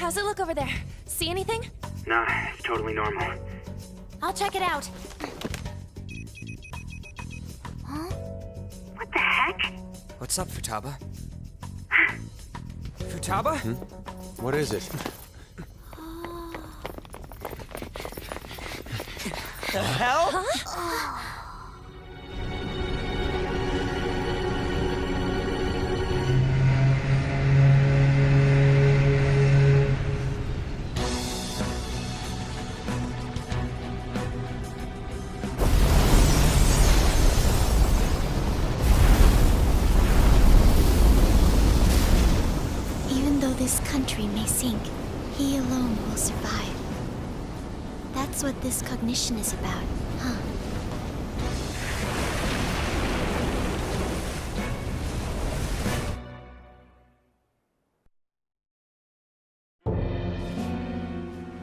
How's it look over there? See anything? Nah, it's totally normal. I'll check it out. Huh? What the heck? What's up, Futaba? Futaba? What is it? The hell? Huh? Even though this country may sink, he alone will survive. That's what this cognition is about, huh?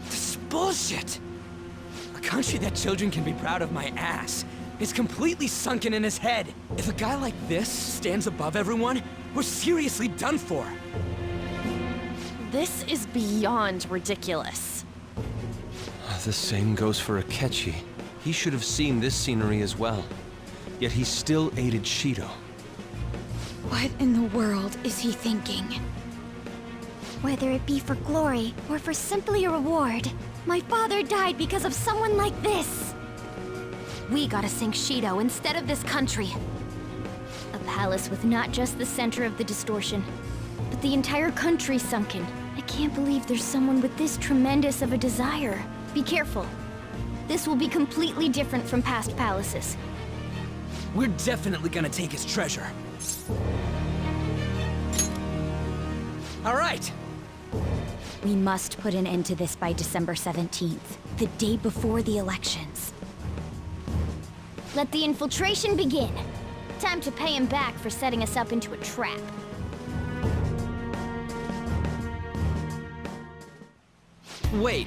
This is bullshit! A country that children can be proud of my ass is completely sunken in his head. If a guy like this stands above everyone, we're seriously done for. This is beyond ridiculous. The same goes for Akechi. He should have seen this scenery as well. Yet he still aided Shido. What in the world is he thinking? Whether it be for glory or for simply a reward, my father died because of someone like this. We gotta sink Shido instead of this country. A palace with not just the center of the distortion, but the entire country sunken. I can't believe there's someone with this tremendous of a desire. Be careful. This will be completely different from past palaces. We're definitely gonna take his treasure. All right. We must put an end to this by December 17th, the day before the elections. Let the infiltration begin. Time to pay him back for setting us up into a trap. Wait.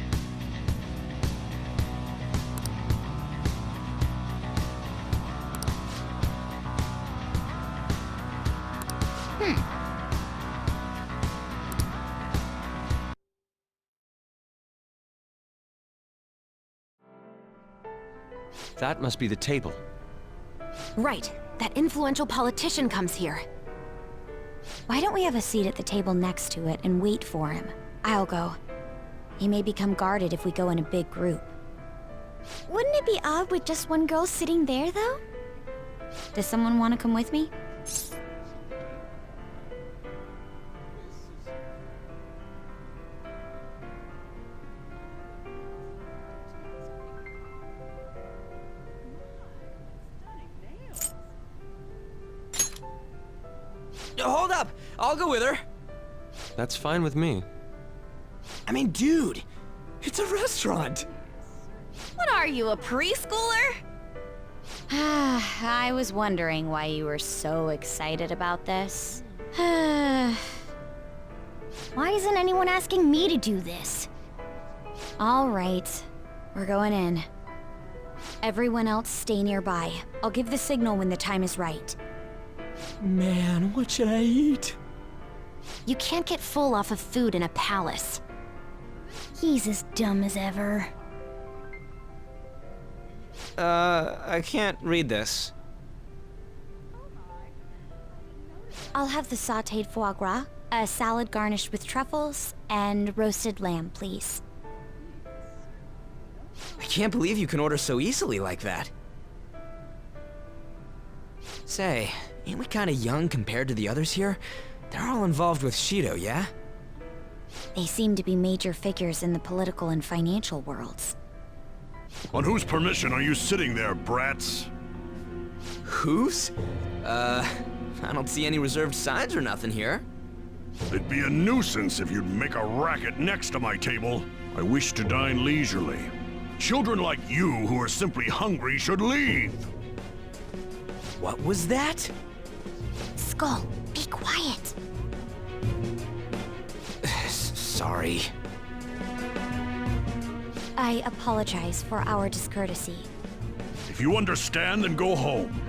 That must be the table. Right. That influential politician comes here. Why don't we have a seat at the table next to it and wait for him? I'll go. He may become guarded if we go in a big group. Wouldn't it be odd with just one girl sitting there, though? Does someone want to come with me? Hold up! I'll go with her. That's fine with me. I mean, dude, it's a restaurant. What are you, a preschooler? I was wondering why you were so excited about this. Why isn't anyone asking me to do this? All right, we're going in. Everyone else stay nearby. I'll give the signal when the time is right. Man, what should I eat? You can't get full off of food in a palace. He's as dumb as ever. I can't read this. I'll have the sautéed foie gras, a salad garnished with truffles, and roasted lamb, please. I can't believe you can order so easily like that. Say, ain't we kinda young compared to the others here? They're all involved with Shido, yeah? They seem to be major figures in the political and financial worlds. On whose permission are you sitting there, brats? Whose? I don't see any reserved signs or nothing here. It'd be a nuisance if you'd make a racket next to my table. I wish to dine leisurely. Children like you who are simply hungry should leave. What was that? Skull, be quiet. Sorry. I apologize for our discourtesy. If you understand, then go home.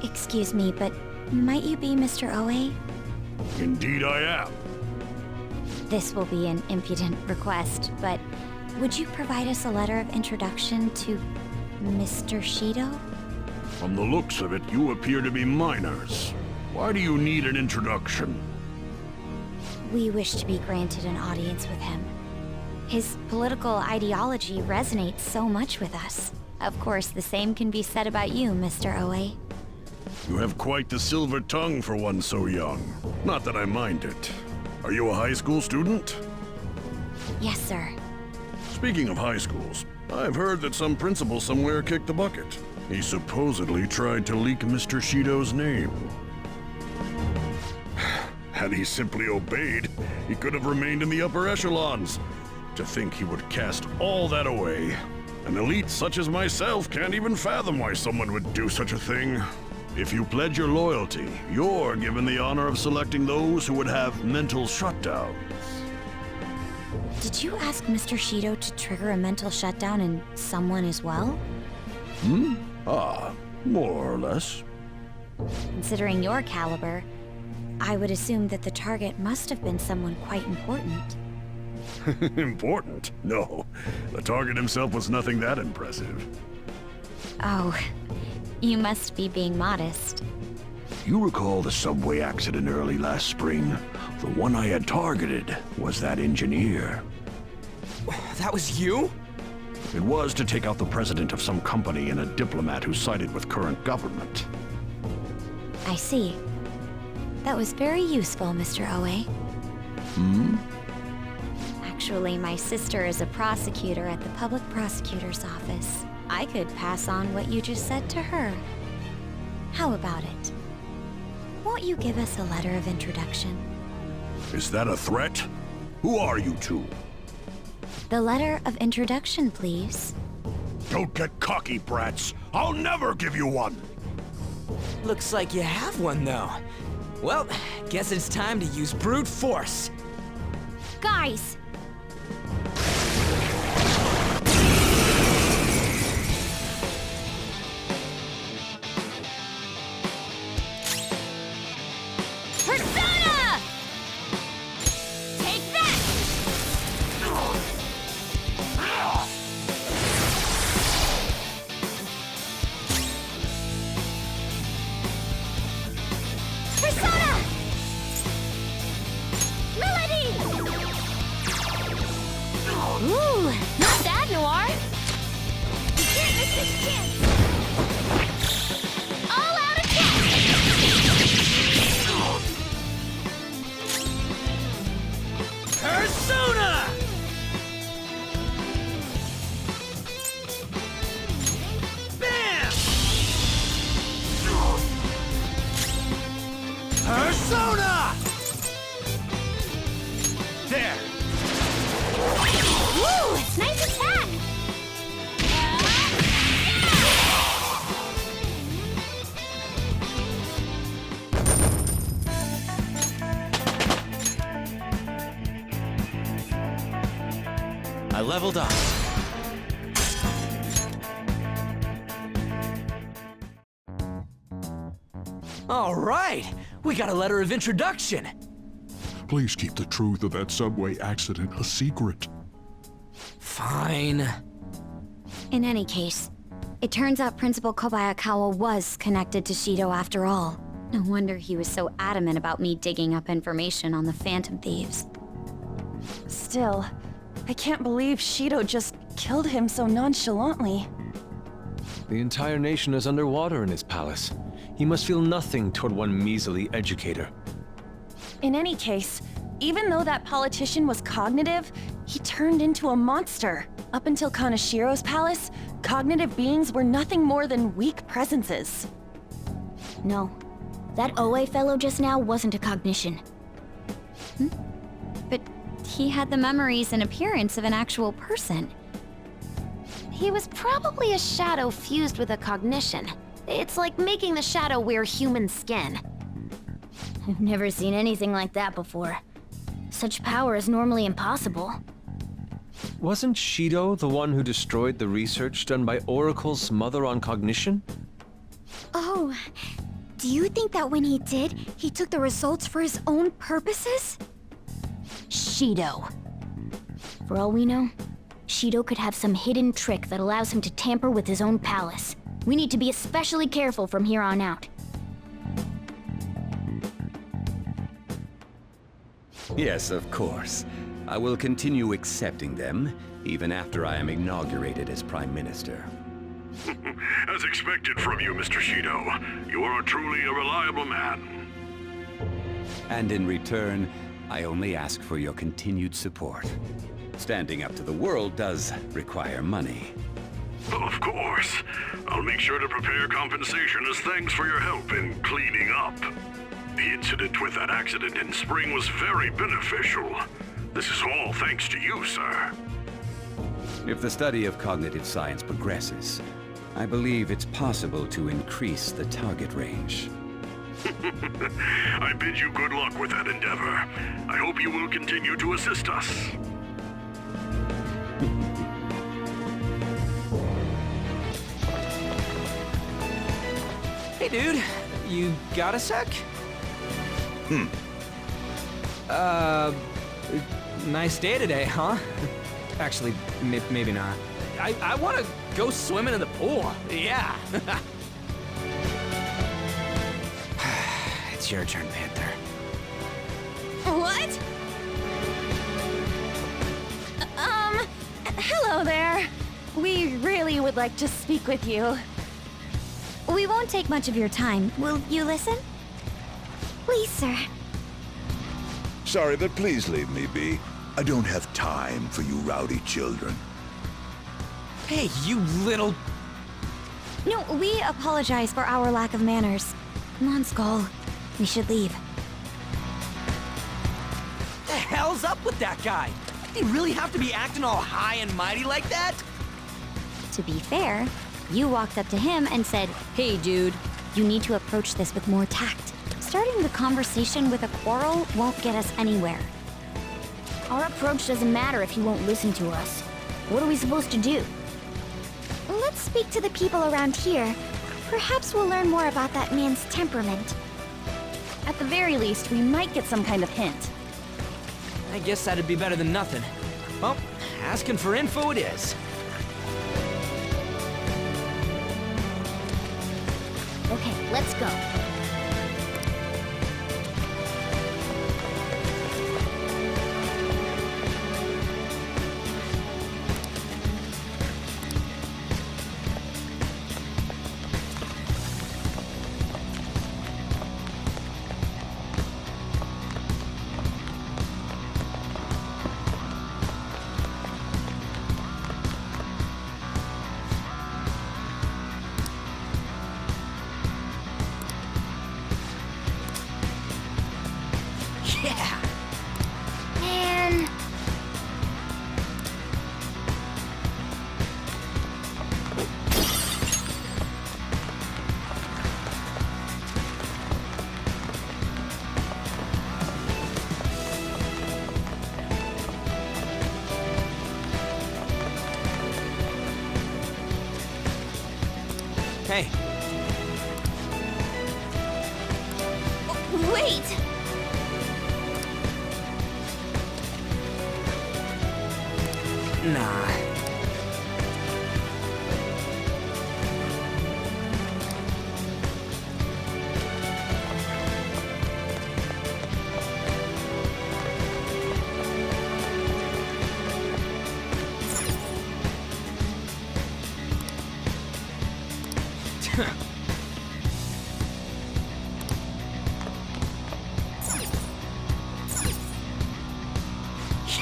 Excuse me, but might you be Mr. Oe? Indeed I am. This will be an impudent request, but would you provide us a letter of introduction to Mr. Shido? From the looks of it, you appear to be minors. Why do you need an introduction? We wish to be granted an audience with him. His political ideology resonates so much with us. Of course, the same can be said about you, Mr. Oe. You have quite the silver tongue for one so young. Not that I mind it. Are you a high school student? Yes, sir. Speaking of high schools, I've heard that some principal somewhere kicked the bucket. He supposedly tried to leak Mr. Shido's name. Had he simply obeyed, he could have remained in the upper echelons. To think he would cast all that away. An elite such as myself can't even fathom why someone would do such a thing. If you pledge your loyalty, you're given the honor of selecting those who would have mental shutdowns. Did you ask Mr. Shido to trigger a mental shutdown in someone as well? More or less. Considering your caliber, I would assume that the target must have been someone quite important. Important? No. The target himself was nothing that impressive. Oh, you must be being modest. You recall the subway accident early last spring? The one I had targeted was that engineer. That was you? It was to take out the president of some company and a diplomat who sided with current government. I see. That was very useful, Mr. Oe. Actually, my sister is a prosecutor at the public prosecutor's office. I could pass on what you just said to her. How about it? Won't you give us a letter of introduction? Is that a threat? Who are you two? The letter of introduction, please. Don't get cocky, brats. I'll never give you one. Looks like you have one, though. Well, guess it's time to use brute force. Guys! Persona! Take that! Persona! Melody! Ooh, not bad, Noir. You can't miss this chance. All out attack! Persona! Bam! Persona! There! Woo! Nice attack! I leveled up. All right! We got a letter of introduction! Please keep the truth of that subway accident a secret. Fine. In any case, it turns out Principal Kobayakawa was connected to Shido after all. No wonder he was so adamant about me digging up information on the Phantom Thieves. Still, I can't believe Shido just killed him so nonchalantly. The entire nation is underwater in his palace. He must feel nothing toward one measly educator. In any case, even though that politician was cognitive, he turned into a monster. Up until Kanashiro's palace, cognitive beings were nothing more than weak presences. No, that Oe fellow just now wasn't a cognition. But he had the memories and appearance of an actual person. He was probably a shadow fused with a cognition. It's like making the shadow wear human skin. I've never seen anything like that before. Such power is normally impossible. Wasn't Shido the one who destroyed the research done by Oracle's mother on cognition? Oh, do you think that when he did, he took the results for his own purposes? Shido. For all we know, Shido could have some hidden trick that allows him to tamper with his own palace. We need to be especially careful from here on out. Yes, of course. I will continue accepting them, even after I am inaugurated as Prime Minister. As expected from you, Mr. Shido. You are truly a reliable man. And in return, I only ask for your continued support. Standing up to the world does require money. Of course. I'll make sure to prepare compensation as thanks for your help in cleaning up. The incident with that accident in spring was very beneficial. This is all thanks to you, sir. If the study of cognitive science progresses, I believe it's possible to increase the target range. I bid you good luck with that endeavor. I hope you will continue to assist us. Hey, dude. You got a sec? Nice day today, huh? Actually, maybe not. I want to go swimming in the pool. Yeah. It's your turn, Panther. What? Hello there. We really would like to speak with you. We won't take much of your time. Will you listen? Please, sir. Sorry, but please leave me be. I don't have time for you rowdy children. Hey, you little... No, we apologize for our lack of manners. Come on, Skull. We should leave. What the hell's up with that guy? Did he really have to be acting all high and mighty like that? To be fair, you walked up to him and said, "Hey, dude, you need to approach this with more tact. Starting the conversation with a quarrel won't get us anywhere." Our approach doesn't matter if he won't listen to us. What are we supposed to do? Let's speak to the people around here. Perhaps we'll learn more about that man's temperament. At the very least, we might get some kind of hint. I guess that'd be better than nothing. Well, asking for info it is. Okay, let's go. Yeah! Man. Hey, Wait! nah.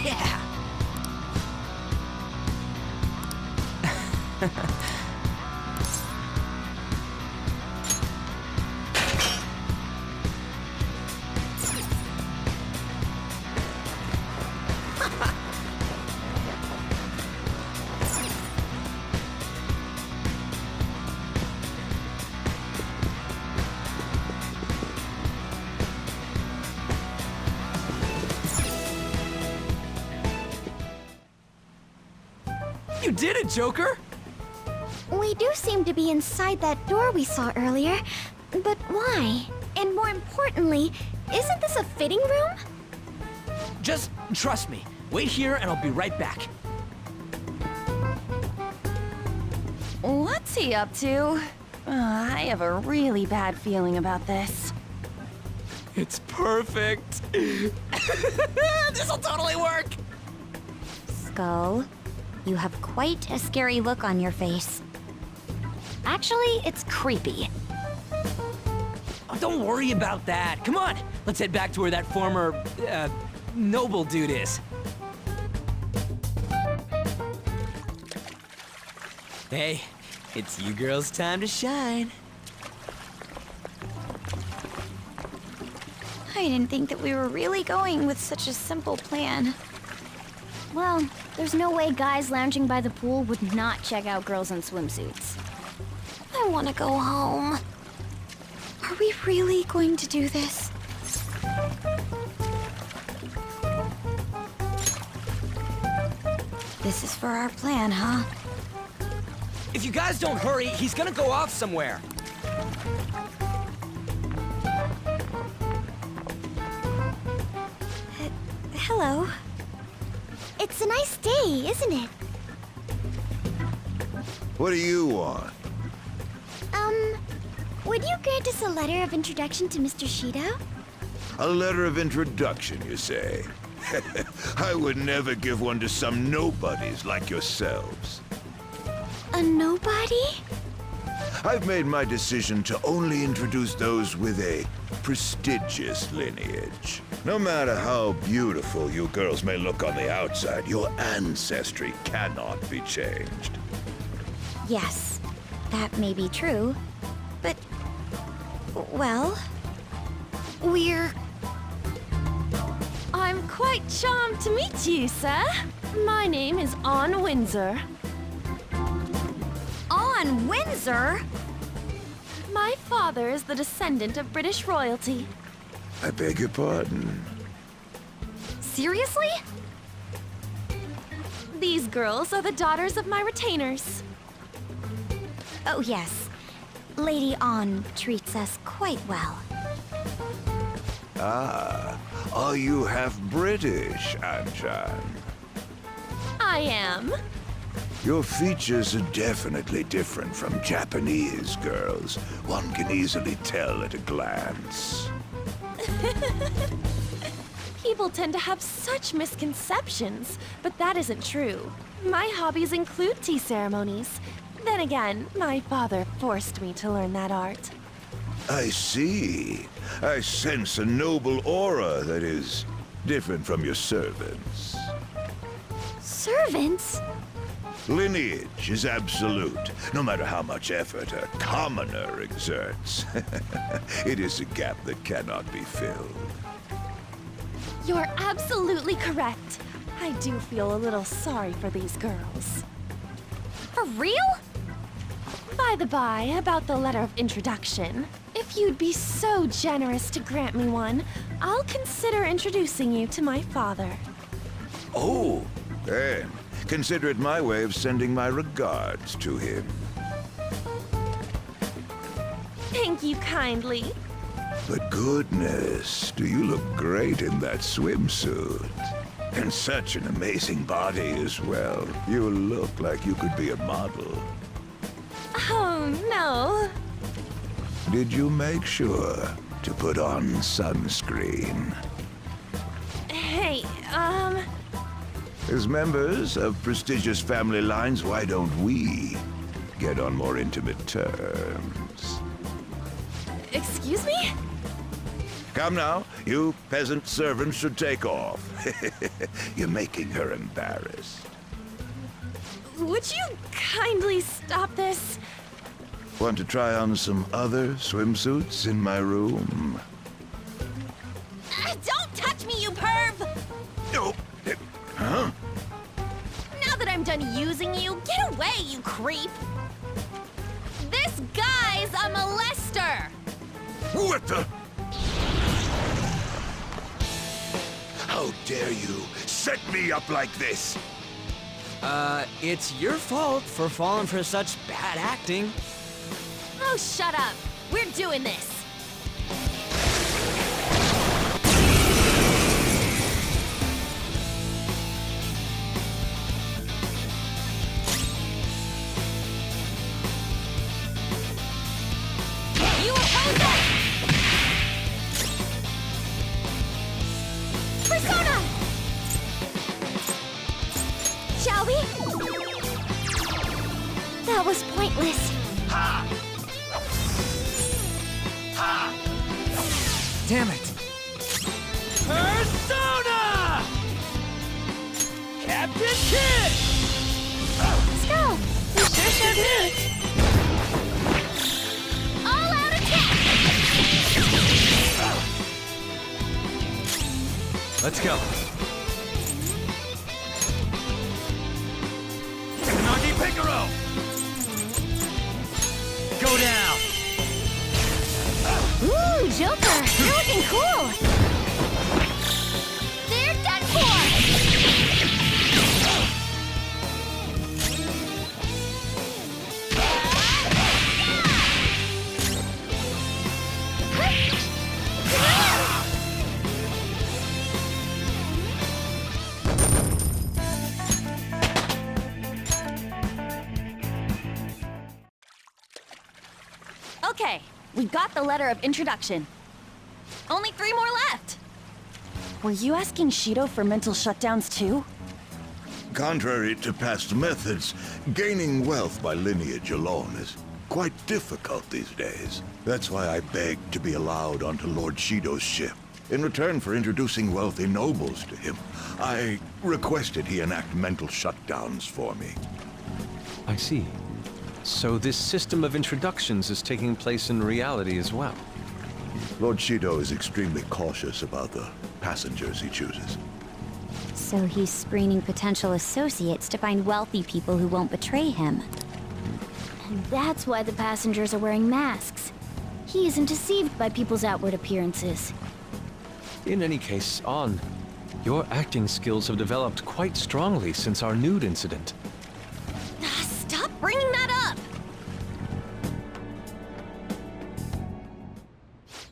Yeah! You did it, Joker! We do seem to be inside that door we saw earlier, but why? And more importantly, isn't this a fitting room? Just trust me. Wait here and I'll be right back. What's he up to? I have a really bad feeling about this. It's perfect. This'll totally work. Skull, you have quite a scary look on your face. Actually, it's creepy. Oh, don't worry about that. Come on, let's head back to where that former, noble dude is. Hey, it's you girls' time to shine. I didn't think that we were really going with such a simple plan. Well, there's no way guys lounging by the pool would not check out girls in swimsuits. I want to go home. Are we really going to do this? This is for our plan, huh? If you guys don't hurry, he's gonna go off somewhere. Hello. It's a nice day, isn't it? What do you want? Would you grant us a letter of introduction to Mr. Shido? A letter of introduction, you say? I would never give one to some nobodies like yourselves. A nobody? I've made my decision to only introduce those with a prestigious lineage. No matter how beautiful you girls may look on the outside, your ancestry cannot be changed. Yes, that may be true, but... well... I'm quite charmed to meet you, sir. My name is Anne Windsor. On Windsor? My father is the descendant of British royalty. I beg your pardon. Seriously? These girls are the daughters of my retainers. Oh yes, Lady Anne treats us quite well. Ah, are you half British, Anjan? I am. Your features are definitely different from Japanese girls. One can easily tell at a glance. People tend to have such misconceptions, but that isn't true. My hobbies include tea ceremonies. Then again, my father forced me to learn that art. I see. I sense a noble aura that is different from your servants. Servants? Lineage is absolute, no matter how much effort a commoner exerts. It is a gap that cannot be filled. You're absolutely correct. I do feel a little sorry for these girls. For real? By the by, about the letter of introduction, if you'd be so generous to grant me one, I'll consider introducing you to my father. Oh, then consider it my way of sending my regards to him. Thank you kindly. But goodness, do you look great in that swimsuit. And such an amazing body as well. You look like you could be a model. Oh, no. Did you make sure to put on sunscreen? Hey, As members of prestigious family lines, why don't we get on more intimate terms? excuse me? Come now, you peasant servants should take off. You're making her embarrassed. Would you kindly stop this? Want to try on some other swimsuits in my room? Don't touch me, you perv! Oh, huh? Now that I'm done using you, get away, you creep! This guy's a molester! What the? How dare you set me up like this? It's your fault for falling for such bad acting. Oh, shut up! We're doing this! That was pointless. Damn it! Persona! Captain Kid! Let's go. You sure showed me. All out attack! Let's go. Nagi Picaro! Go down! Ooh, Joker, you're looking cool. They're done for. Okay, we got the letter of introduction. Only 3 more left. Were you asking Shido for mental shutdowns too? Contrary to past methods, gaining wealth by lineage alone is quite difficult these days. That's why I begged to be allowed onto Lord Shido's ship. In return for introducing wealthy nobles to him, I requested he enact mental shutdowns for me. I see. So this system of introductions is taking place in reality as well. Lord Shido is extremely cautious about the passengers he chooses. So he's screening potential associates to find wealthy people who won't betray him. And that's why the passengers are wearing masks. He isn't deceived by people's outward appearances. In any case, On, your acting skills have developed quite strongly since our nude incident. Stop bringing that up!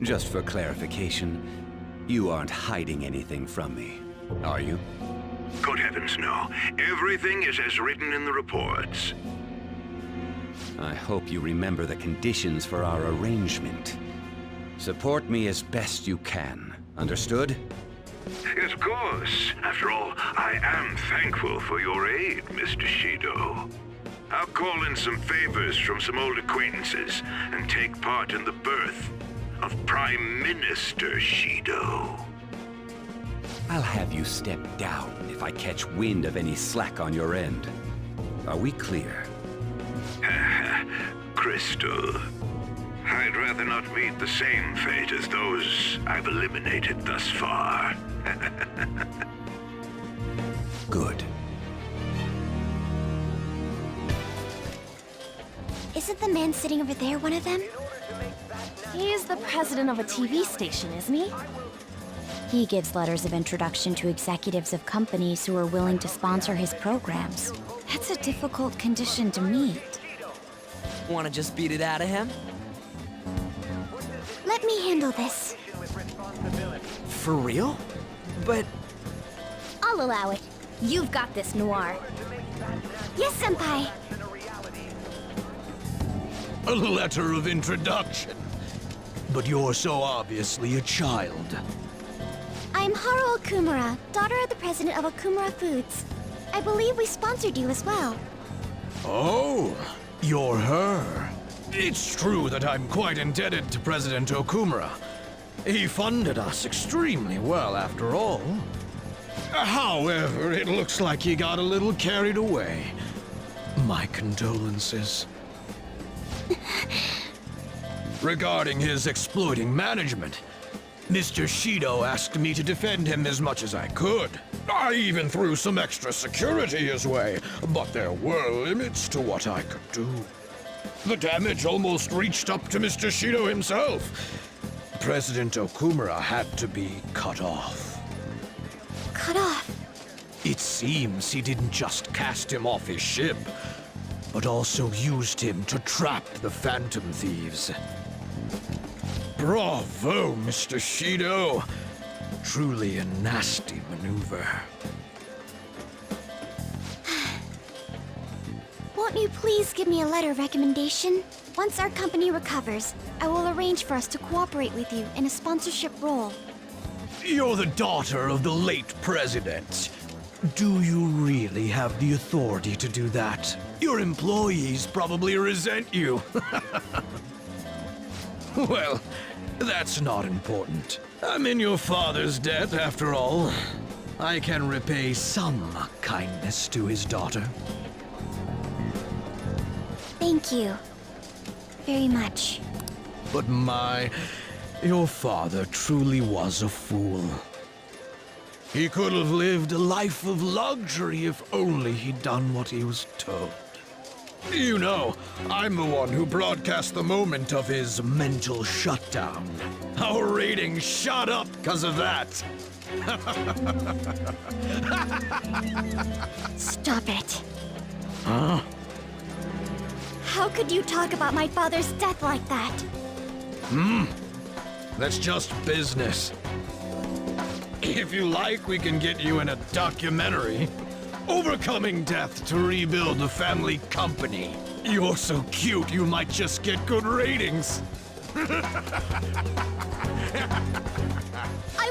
Just for clarification, you aren't hiding anything from me, are you? Good heavens, no. Everything is as written in the reports. I hope you remember the conditions for our arrangement. Support me as best you can. Understood? Yes, of course. After all, I am thankful for your aid, Mr. Shido. I'll call in some favors from some old acquaintances and take part in the birth of Prime Minister Shido. I'll have you step down if I catch wind of any slack on your end. Are we clear? Crystal, I'd rather not meet the same fate as those I've eliminated thus far. Good. Isn't the man sitting over there one of them? He's the president of a TV station, isn't he? He gives letters of introduction to executives of companies who are willing to sponsor his programs. That's a difficult condition to meet. Wanna just beat it out of him? Let me handle this. For real? But... I'll allow it. You've got this, Noir. Yes, Senpai. A letter of introduction. But you're so obviously a child. I'm Haru Okumura, daughter of the president of Okumura Foods. I believe we sponsored you as well. Oh, you're her. It's true that I'm quite indebted to President Okumura. He funded us extremely well, after all. However, it looks like he got a little carried away. My condolences. Regarding his exploiting management, Mr. Shido asked me to defend him as much as I could. I even threw some extra security his way, but there were limits to what I could do. The damage almost reached up to Mr. Shido himself. President Okumura had to be cut off. Cut off? It seems he didn't just cast him off his ship, but also used him to trap the Phantom Thieves. Bravo, Mr. Shido. Truly a nasty maneuver. Won't you please give me a letter of recommendation? Once our company recovers, I will arrange for us to cooperate with you in a sponsorship role. You're the daughter of the late president. Do you really have the authority to do that? Your employees probably resent you. Well, that's not important. I'm in your father's debt, after all. I can repay some kindness to his daughter. Thank you. Very much. But your father truly was a fool. He could have lived a life of luxury if only he'd done what he was told. You know, I'm the one who broadcast the moment of his mental shutdown. Our ratings shot up because of that. Stop it. Huh? How could you talk about my father's death like that? That's just business. If you like, we can get you in a documentary. Overcoming death to rebuild the family company. You're so cute, you might just get good ratings. I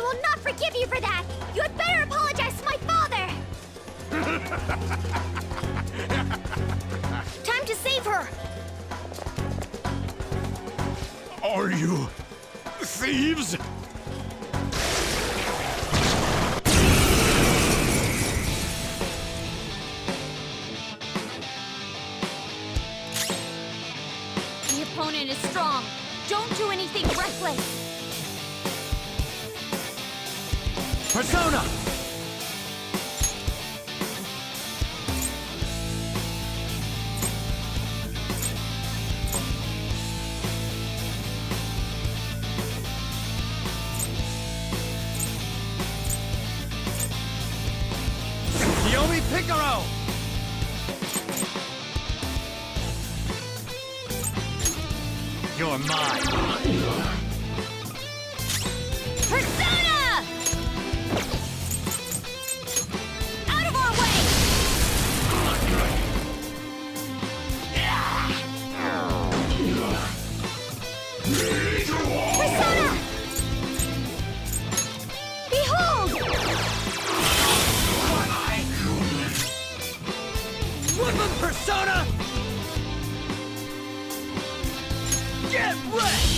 will not forgive you for that! You had better apologize to my father! Time to save her! Are you thieves? The opponent is strong. Don't do anything reckless. Persona! Yomi Picaro! You're mine. Persona! Out of our way! Persona! Behold! Woodland Persona! Get ready!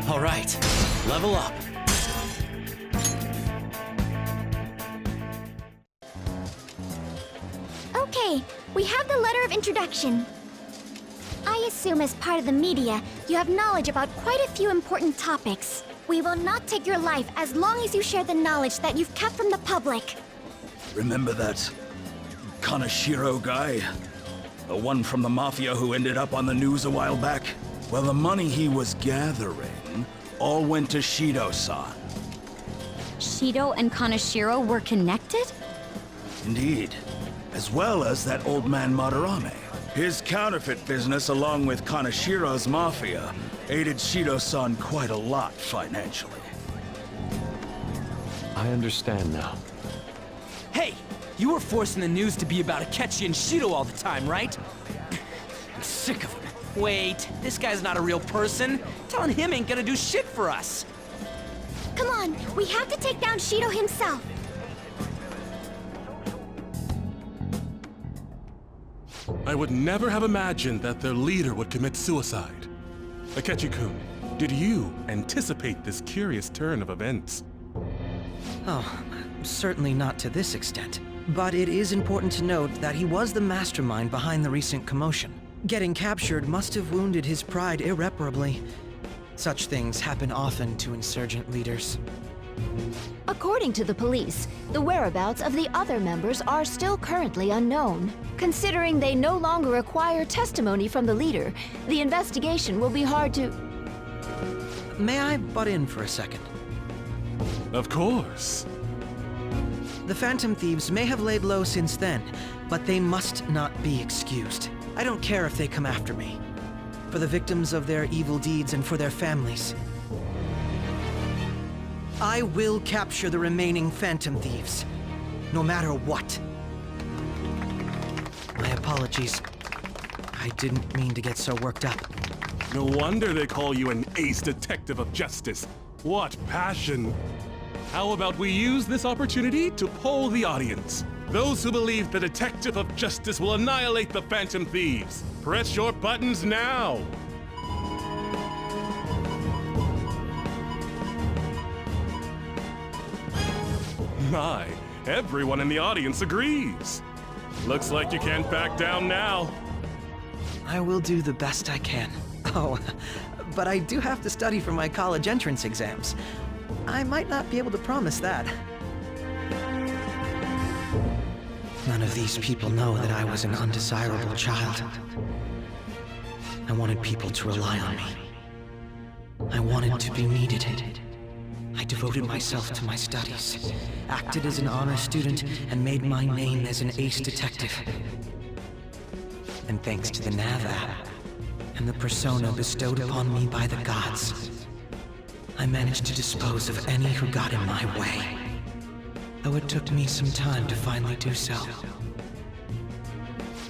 All right, level up. Okay, we have the letter of introduction. I assume as part of the media, you have knowledge about quite a few important topics. We will not take your life as long as you share the knowledge that you've kept from the public. Remember that Kaneshiro guy? The one from the Mafia who ended up on the news a while back? Well, the money he was gathering all went to Shido-san. Shido and Kaneshiro were connected? Indeed. As well as that old man Madarame. His counterfeit business, along with Kaneshiro's Mafia, aided Shido-san quite a lot financially. I understand now. Hey, you were forcing the news to be about Akechi and Shido all the time, right? I'm sick of him. Wait, this guy's not a real person. Telling him ain't gonna do shit for us. Come on, we have to take down Shido himself. I would never have imagined that their leader would commit suicide. Akechi-kun, did you anticipate this curious turn of events? Oh, certainly not to this extent. But it is important to note that he was the mastermind behind the recent commotion. Getting captured must have wounded his pride irreparably. Such things happen often to insurgent leaders. According to the police, the whereabouts of the other members are still currently unknown. Considering they no longer require testimony from the leader, the investigation will be hard to... May I butt in for a second? Of course. The Phantom Thieves may have laid low since then, but they must not be excused. I don't care if they come after me. For the victims of their evil deeds and for their families. I will capture the remaining Phantom Thieves, no matter what. My apologies. I didn't mean to get so worked up. No wonder they call you an ace detective of justice. What passion! How about we use this opportunity to poll the audience? Those who believe the detective of justice will annihilate the Phantom Thieves. Press your buttons now! My, everyone in the audience agrees. Looks like you can't back down now. I will do the best I can. Oh, but I do have to study for my college entrance exams. I might not be able to promise that. None of these people know that I was an undesirable child. I wanted people to rely on me. I wanted to be needed. I devoted myself to my studies, acted as an honor student, and made my name as an ace detective. And thanks to the Nav app, and the persona bestowed upon me by the gods, I managed to dispose of any who got in my way. Though it took me some time to finally do so.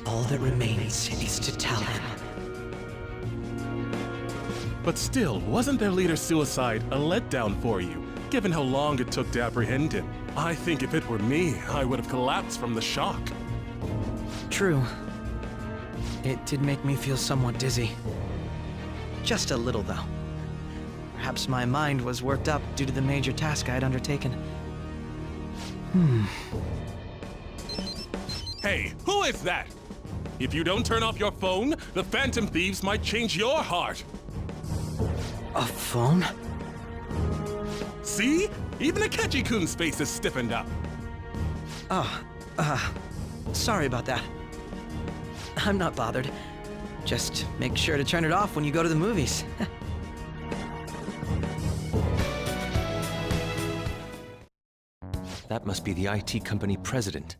All that remains is to tell him. But still, wasn't their leader's suicide a letdown for you, given how long it took to apprehend him? I think if it were me, I would have collapsed from the shock. True. It did make me feel somewhat dizzy. Just a little, though. Perhaps my mind was worked up due to the major task I had undertaken. Hey, who is that? If you don't turn off your phone, the Phantom Thieves might change your heart. A phone? See? Even Akechi-kun's face is stiffened up. Oh, sorry about that. I'm not bothered. Just make sure to turn it off when you go to the movies. That must be the IT company president.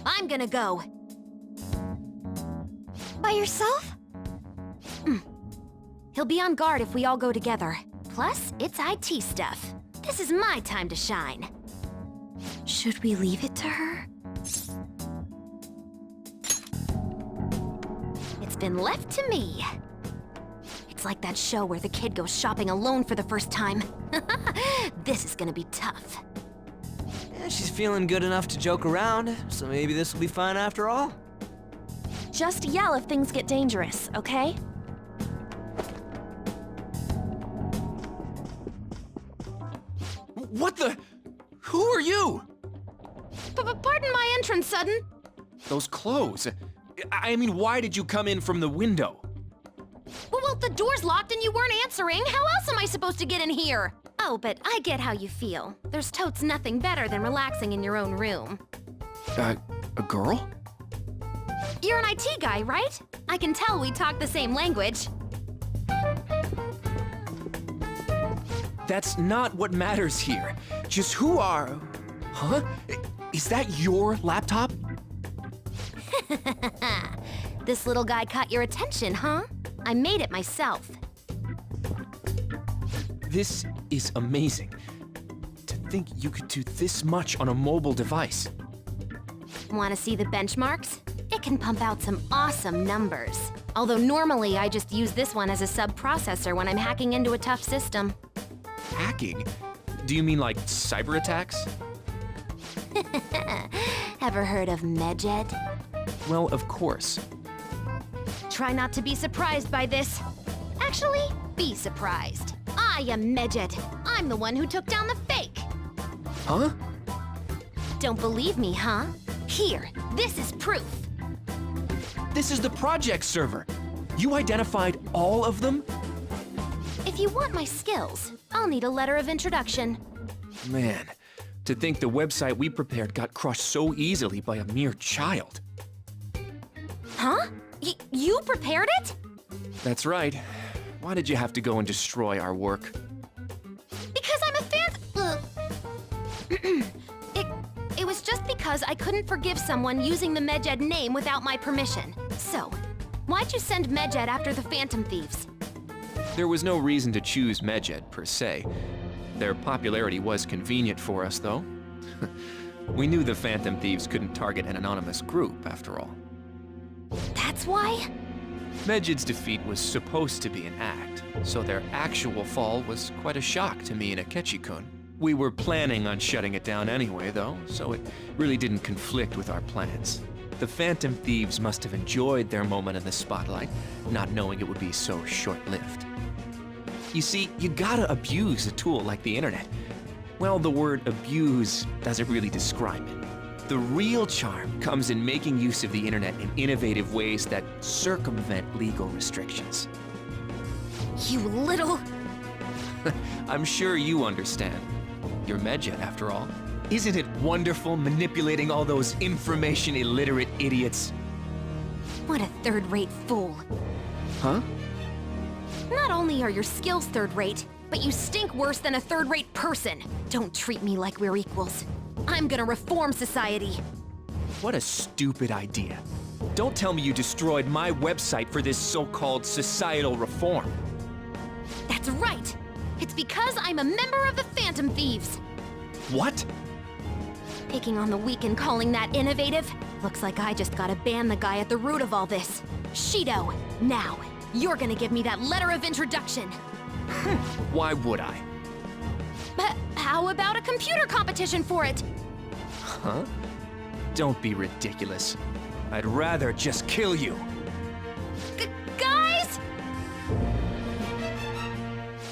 I'm gonna go. By yourself? He'll be on guard if we all go together. Plus, it's IT stuff. This is my time to shine. Should we leave it to her? It's been left to me. It's like that show where the kid goes shopping alone for the first time. This is gonna be tough. Yeah, she's feeling good enough to joke around, so maybe this will be fun after all. Just yell if things get dangerous, okay? What the? Who are you? Pardon my entrance, Sudden. Those clothes. I mean, why did you come in from the window? Well, the door's locked and you weren't answering. How else am I supposed to get in here? Oh, but I get how you feel. There's totes nothing better than relaxing in your own room. A girl? You're an IT guy, right? I can tell we talk the same language. That's not what matters here. Just who are... Huh? Is that your laptop? This little guy caught your attention, huh? I made it myself. This is amazing. To think you could do this much on a mobile device. Want to see the benchmarks? It can pump out some awesome numbers. Although normally I just use this one as a sub-processor when I'm hacking into a tough system. Hacking? Do you mean like cyber attacks? Ever heard of Medjed? Well, of course. Try not to be surprised by this. Actually, be surprised. I am Medjed. I'm the one who took down the fake. Huh? Don't believe me, huh? Here, this is proof. This is the project server. You identified all of them? If you want my skills, I'll need a letter of introduction. Man, to think the website we prepared got crushed so easily by a mere child. Huh? You prepared it? That's right. Why did you have to go and destroy our work? Because I'm a fan. It was just because I couldn't forgive someone using the Medjed name without my permission. So, why'd you send Medjed after the Phantom Thieves? There was no reason to choose Medjed, per se. Their popularity was convenient for us, though. We knew the Phantom Thieves couldn't target an anonymous group, after all. That's why? Medjed's defeat was supposed to be an act, so their actual fall was quite a shock to me and Akechi-kun. We were planning on shutting it down anyway, though, so it really didn't conflict with our plans. The Phantom Thieves must have enjoyed their moment in the spotlight, not knowing it would be so short-lived. You see, you gotta abuse a tool like the internet. Well, the word abuse doesn't really describe it. The real charm comes in making use of the internet in innovative ways that circumvent legal restrictions. You little... I'm sure you understand. You're Medjed, after all. Isn't it wonderful manipulating all those information-illiterate idiots? What a third-rate fool. Huh? Not only are your skills third-rate, but you stink worse than a third-rate person. Don't treat me like we're equals. I'm gonna reform society. What a stupid idea. Don't tell me you destroyed my website for this so-called societal reform. That's right! It's because I'm a member of the Phantom Thieves! What? Picking on the weak and calling that innovative? Looks like I just gotta ban the guy at the root of all this. Shido, now, you're gonna give me that letter of introduction. Why would I? But how about a computer competition for it? Huh? Don't be ridiculous. I'd rather just kill you. Guys?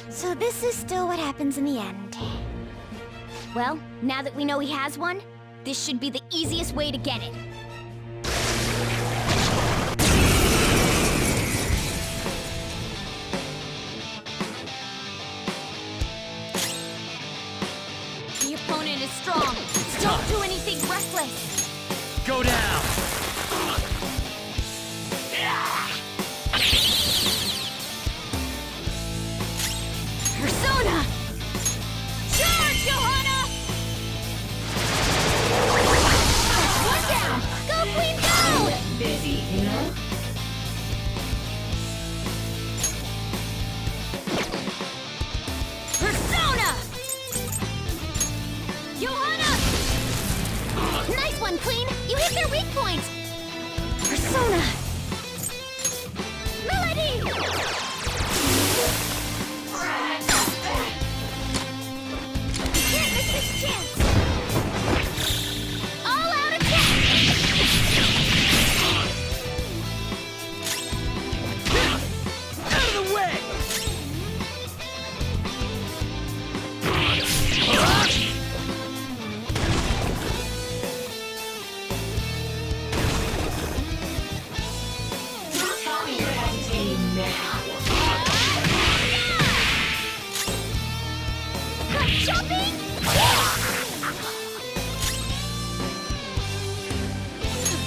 So this is still what happens in the end. Well, now that we know he has one, this should be the easiest way to get it. The opponent is strong. Don't do anything reckless. Go down! Persona! Charge, Johanna! One down! Go, Queen, go! Busy, you know? Persona! Johanna! Nice one, Queen! You hit their weak point! Persona! Melody! Can't miss this chance! All out attack! Out of the way! Don't tell me you're hesitating now. Jumping!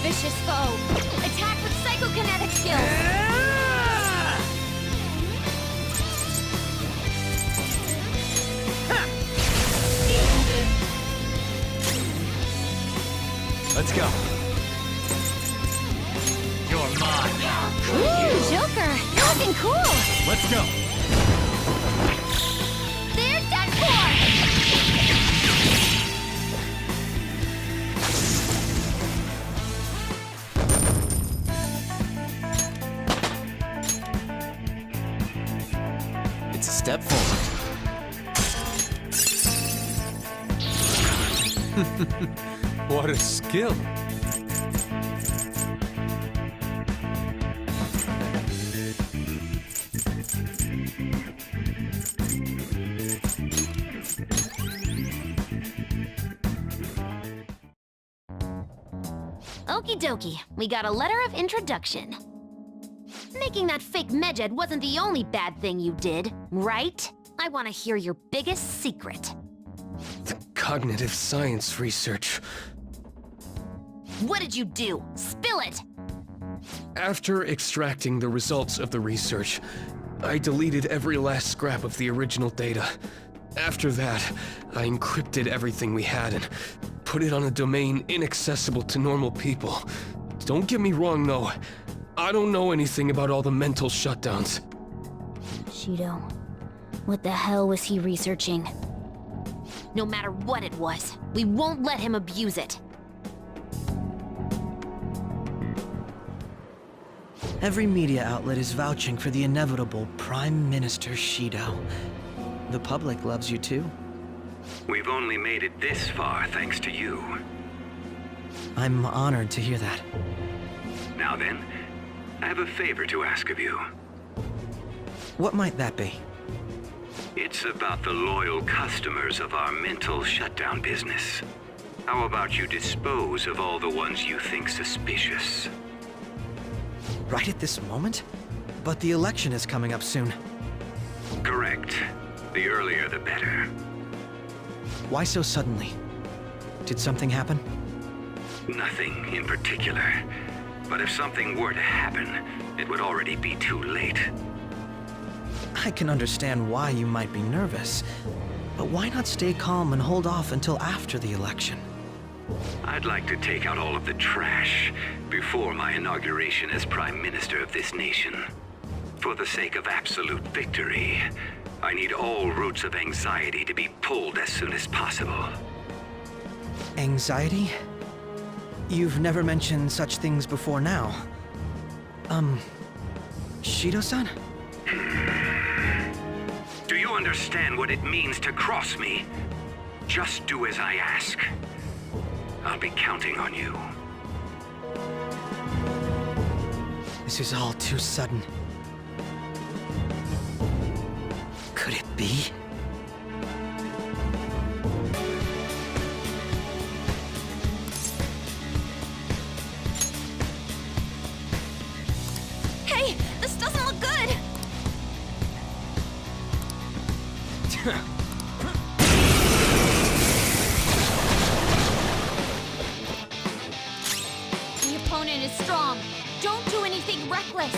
Vicious foe! Attack with psychokinetic skills! Let's go. You're mine. Ooh, Joker! You're looking cool! Let's go. They're done for! It's a step forward. What a skill. Okie dokie, we got a letter of introduction. Making that fake Medjed wasn't the only bad thing you did, right? I want to hear your biggest secret. The cognitive science research. What did you do? Spill it! After extracting the results of the research, I deleted every last scrap of the original data. After that, I encrypted everything we had and put it on a domain inaccessible to normal people. Don't get me wrong, though. I don't know anything about all the mental shutdowns. Shido, what the hell was he researching? No matter what it was, we won't let him abuse it. Every media outlet is vouching for the inevitable Prime Minister Shido. The public loves you too. We've only made it this far thanks to you. I'm honored to hear that. Now then, I have a favor to ask of you. What might that be? It's about the loyal customers of our mental shutdown business. How about you dispose of all the ones you think suspicious? Right at this moment? But the election is coming up soon. Correct. The earlier the better. Why so suddenly? Did something happen? Nothing in particular. But if something were to happen, it would already be too late. I can understand why you might be nervous, but why not stay calm and hold off until after the election? I'd like to take out all of the trash before my inauguration as Prime Minister of this nation. For the sake of absolute victory, I need all roots of anxiety to be pulled as soon as possible. Anxiety? You've never mentioned such things before now. Shido-san? Do you understand what it means to cross me? Just do as I ask. I'll be counting on you. This is all too sudden. Could it be? Hey, this doesn't look good! The opponent is strong. Don't do anything reckless.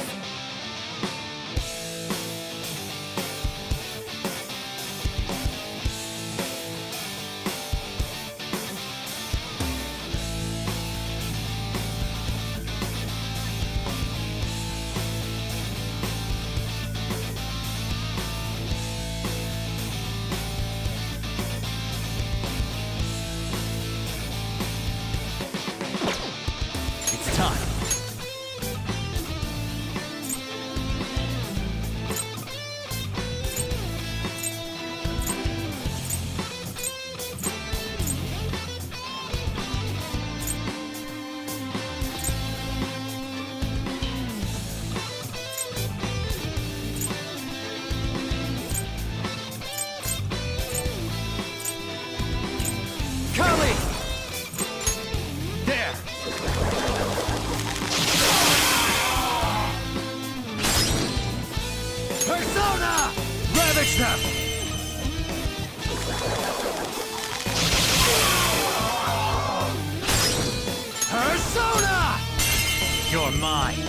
It's time. Kali! There! Persona! Ravage them! Persona! You're mine.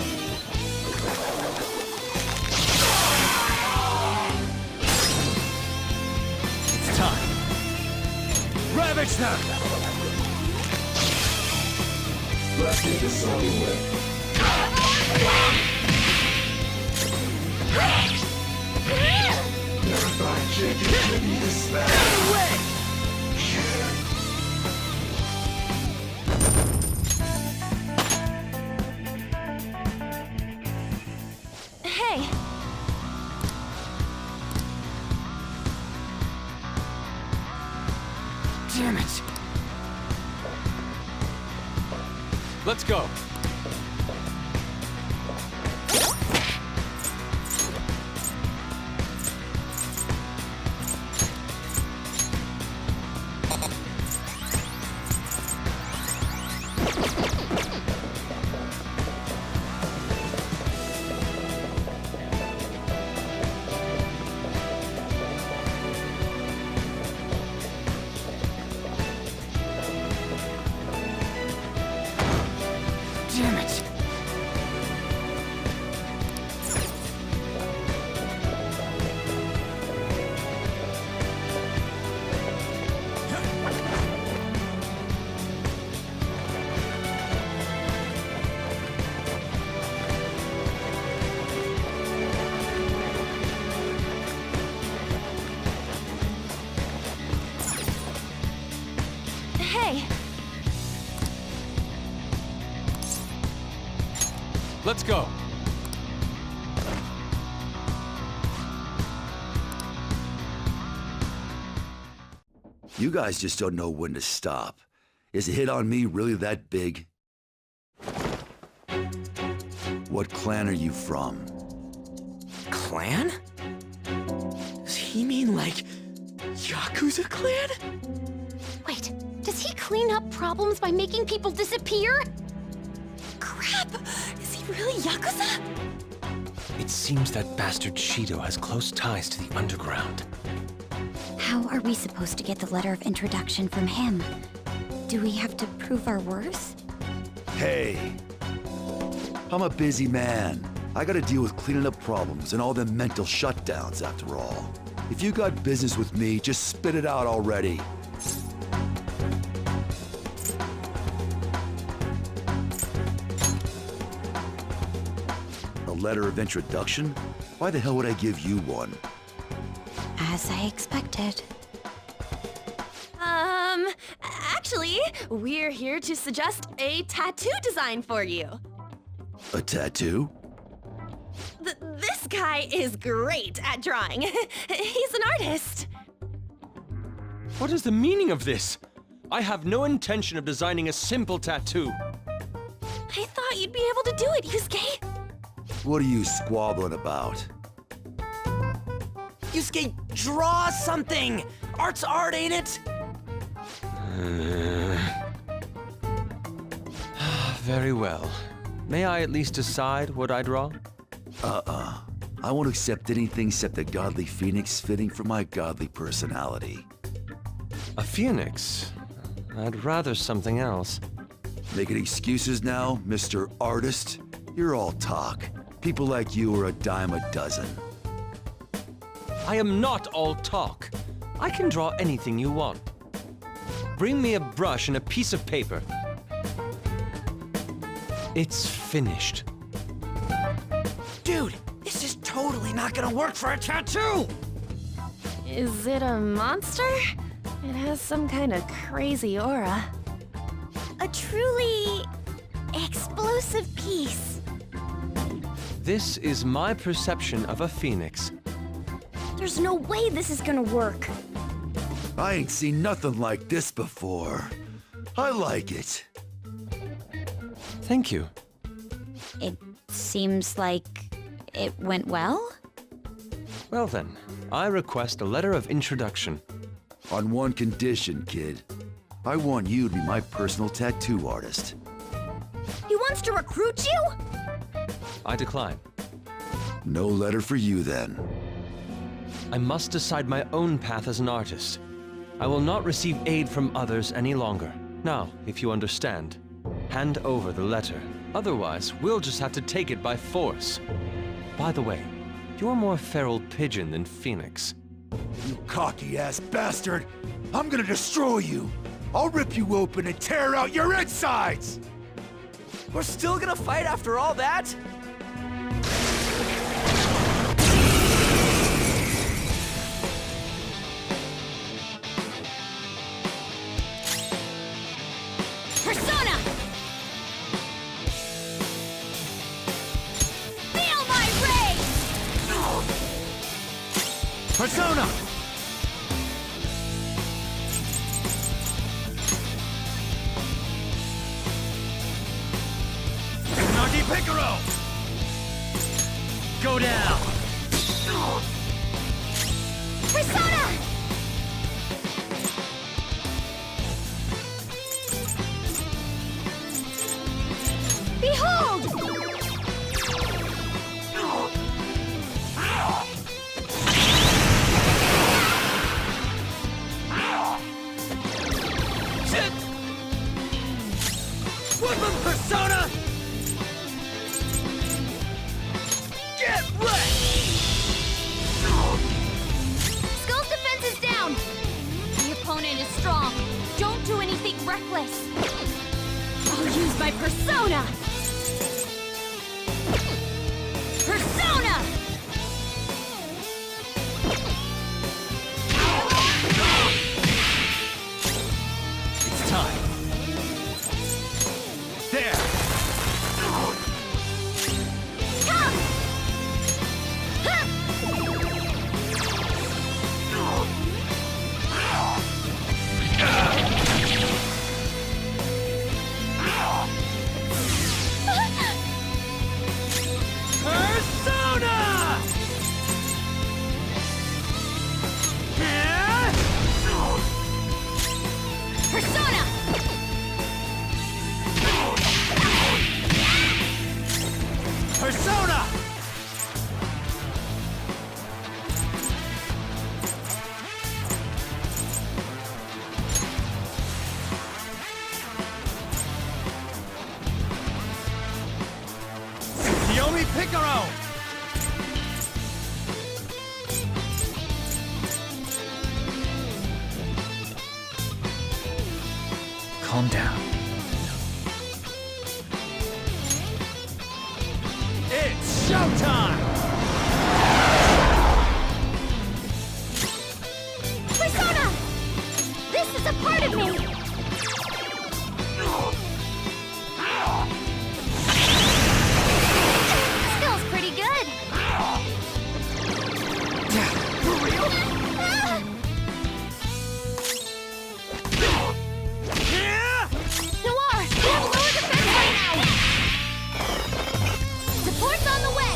It's time. Ravage them! Let's get this over with. Never thought chicken could be this bad. Hey! Damn it! Let's go. let's go. You guys just don't know when to stop. Is a hit on me really that big? What clan are you from? Clan? Does he mean like Yakuza clan? Wait, does he clean up problems by making people disappear? Crap! Is he really Yakuza? It seems that bastard Shido has close ties to the underground. How are we supposed to get the letter of introduction from him? Do we have to prove our worth? Hey, I'm a busy man. I gotta deal with cleaning up problems and all them mental shutdowns after all. If you got business with me, just spit it out already. A letter of introduction? Why the hell would I give you one? As I expected. Actually, we're here to suggest a tattoo design for you. A tattoo? This guy is great at drawing. He's an artist. What is the meaning of this? I have no intention of designing a simple tattoo. I thought you'd be able to do it, Yusuke. What are you squabbling about? Yusuke, draw something! Art's art, ain't it? Very well. May I at least decide what I draw? I won't accept anything except a godly phoenix fitting for my godly personality. A phoenix? I'd rather something else. Making excuses now, Mr. Artist? You're all talk. People like you are a dime a dozen. I am not all talk. I can draw anything you want. Bring me a brush and a piece of paper. It's finished. Dude, this is totally not gonna work for a tattoo! Is it a monster? It has some kind of crazy aura. A truly explosive piece. This is my perception of a phoenix. There's no way this is gonna work. I ain't seen nothing like this before. I like it. Thank you. It seems like it went well? Well then, I request a letter of introduction. On one condition, kid. I want you to be my personal tattoo artist. He wants to recruit you? I decline. No letter for you then. I must decide my own path as an artist. I will not receive aid from others any longer. Now, if you understand, hand over the letter. Otherwise, we'll just have to take it by force. By the way, you're more feral pigeon than phoenix. You cocky-ass bastard! I'm gonna destroy you! I'll rip you open and tear out your insides! We're still gonna fight after all that? Persona! Feel my rage! Persona! Nagi Picaro! Go down! Persona! Behold! Shit! Woodland Persona! Get wrecked! Skull's defense is down! The opponent is strong. Don't do anything reckless. I'll use my persona! Persona! It's time. There! Picaro! Calm down. It's showtime! Persona! This is a part of me! Skill's pretty good. For real? Noir, we have lower defense right now! Support's on the way!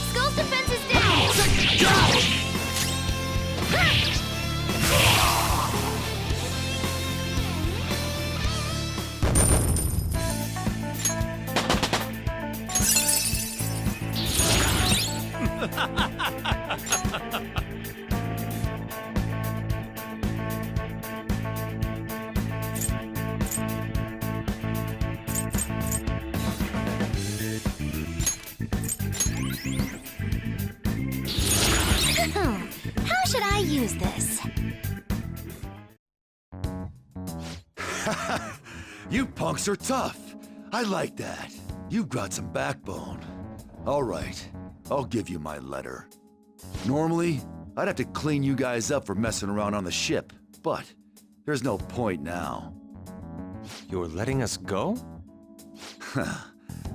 Skull's defense is down! How should I use this? You punks are tough. I like that. You've got some backbone. All right, I'll give you my letter. Normally, I'd have to clean you guys up for messing around on the ship, but there's no point now. You're letting us go?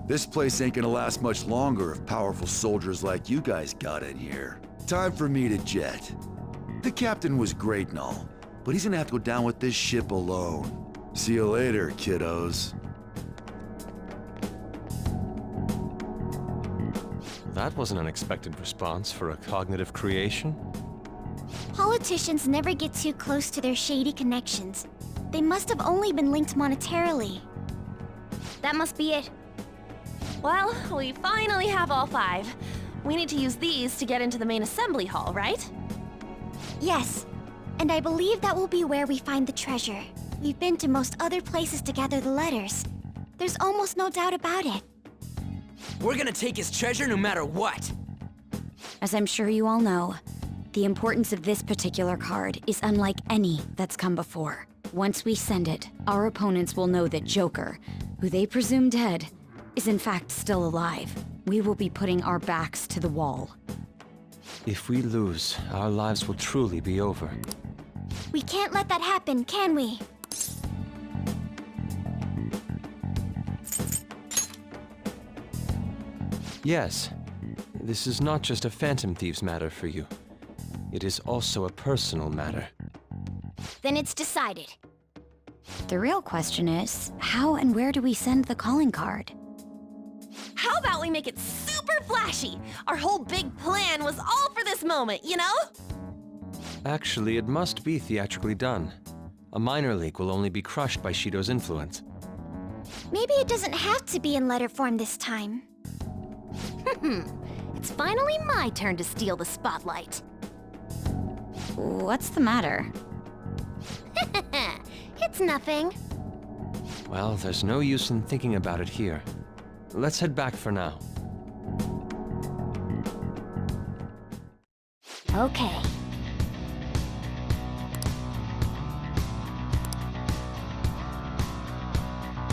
This place ain't gonna last much longer if powerful soldiers like you guys got in here. Time for me to jet. The captain was great and all, but he's gonna have to go down with this ship alone. See you later, kiddos. That was an unexpected response for a cognitive creation. Politicians never get too close to their shady connections. They must have only been linked monetarily. That must be it. Well, we finally have all 5. We need to use these to get into the main assembly hall, right? Yes, and I believe that will be where we find the treasure. We've been to most other places to gather the letters. There's almost no doubt about it. We're gonna take his treasure no matter what. As I'm sure you all know, the importance of this particular card is unlike any that's come before. Once we send it, our opponents will know that Joker, who they presume dead, is in fact still alive. We will be putting our backs to the wall. If we lose, our lives will truly be over. We can't let that happen, can we? Yes, this is not just a Phantom Thieves matter for you. It is also a personal matter. Then it's decided. The real question is, how and where do we send the calling card? How about we make it super flashy? Our whole big plan was all for this moment, you know? Actually, it must be theatrically done. A minor leak will only be crushed by Shido's influence. Maybe it doesn't have to be in letter form this time. It's finally my turn to steal the spotlight. What's the matter? It's nothing. Well, there's no use in thinking about it here. Let's head back for now. Okay,